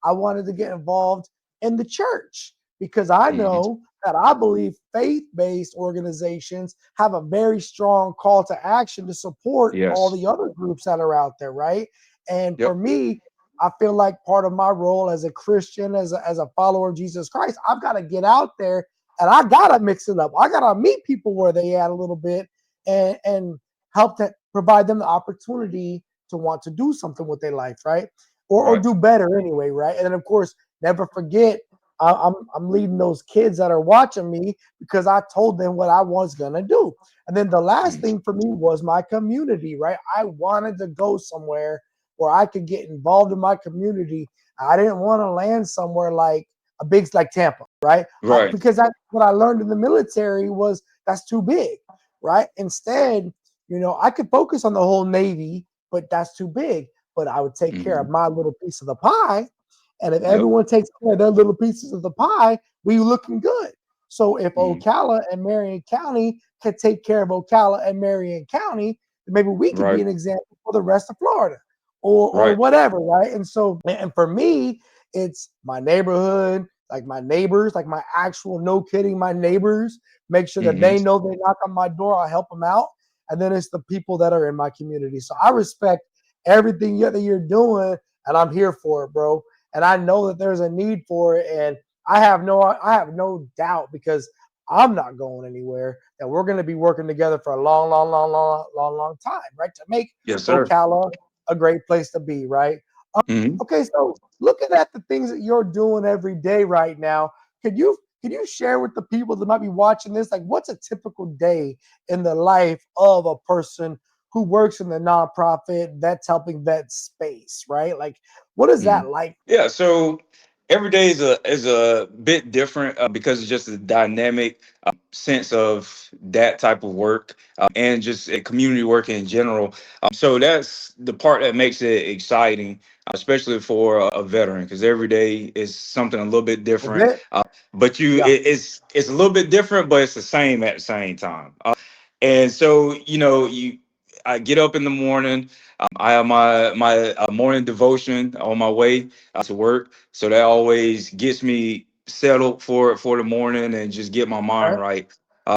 I wanted to get involved in the church because I Hmm. know that I believe faith-based organizations have a very strong call to action to support all Yes. the other groups that are out there, right? And for Yep. me, I feel like part of my role as a Christian, as a follower of Jesus Christ, I've got to get out there and I gotta mix it up. I gotta meet people where they at a little bit and help to provide them the opportunity to want to do something with their life, right? Or Right. do better anyway, right? And then of course, never forget, I'm leading those kids that are watching me because I told them what I was gonna do. And then the last Mhm. thing for me was my community, right? I wanted to go somewhere where I could get involved in my community. I didn't want to land somewhere like a big like Tampa, right? Right. Because that's what I learned in the military was that's too big, right? Instead, I could focus on the whole Navy, but that's too big. But I would take care of Hmm. my little piece of the pie. And if Yep. everyone takes care of their little pieces of the pie, we looking good. So if Hmm. Ocala and Marion County could take care of Ocala and Marion County, then maybe we could be Right. an example for the rest of Florida or Right. whatever, right? And so, and for me, it's my neighborhood, like my neighbors, like my actual, no kidding, my neighbors, make sure that Hmm. they know they knock on my door, I'll help them out. And then it's the people that are in my community. So I respect everything that you're doing, and I'm here for it, bro. And I know that there's a need for it, and I have no doubt because I'm not going anywhere. That we're going to be working together for a long, long, long, long, long, long time, right? To make Yes, sir. Ocala a great place to be, right? Hmm. Okay, so looking at the things that you're doing every day right now, could you share with the people that might be watching this, like what's a typical day in the life of a person who works in the nonprofit that's helping vet space, right? Like, what is Hmm. that like? Yeah. So every day is a bit different because it's just a dynamic sense of that type of work and just community work in general. So that's the part that makes it exciting, especially for a veteran, because every day is something a little bit Is different. it? But Yeah. it's a little bit different, but it's the same at the same time. And so, I get up in the morning. I have my morning devotion on my way to work, so that always gets me settled for the morning and just get my mind Okay. right.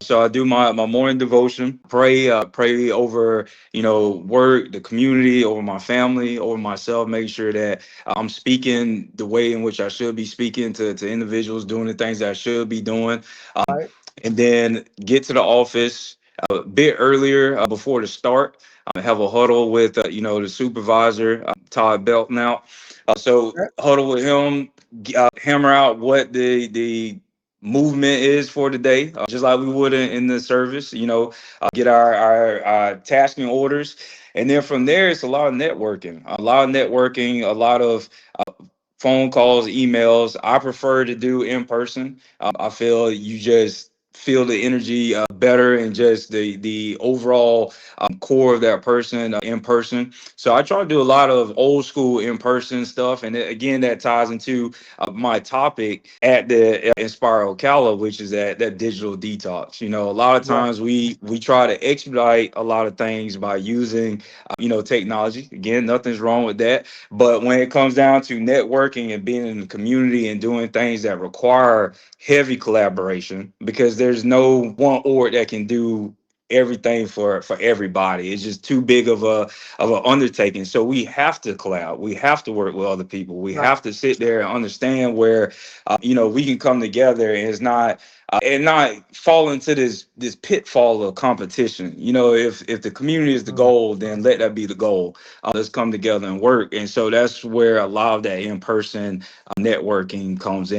So I do my morning devotion, pray over work, the community, over my family, over myself, making sure that I'm speaking the way in which I should be speaking to individuals, doing the things that I should be doing, Right. and then get to the office a bit earlier before the start. Have a huddle with the supervisor, Todd Belton out. So Okay. huddle with him, hammer out what the movement is for the day, just like we would in the service. Get our tasking orders, and then from there it's a lot of phone calls, emails. I prefer to do in person. I feel you just feel the energy better and just the overall core of that person in person. So I try to do a lot of old school in person stuff, and again that ties into my topic at the Inspire Ocala, which is that digital detox. A lot of Right. times we try to expedite a lot of things by using technology. Again, nothing's wrong with that, but when it comes down to networking and being in the community and doing things that require heavy collaboration, because there's no one org that can do everything for everybody. It's just too big of an undertaking. So we have to collab. We have to work with other people. We Right. have to sit there and understand where we can come together and it's not and not fall into this pitfall of competition. If the community is the Mm. goal, then let that be the goal. Let's come together and work. And so that's where a lot of that in person networking comes in.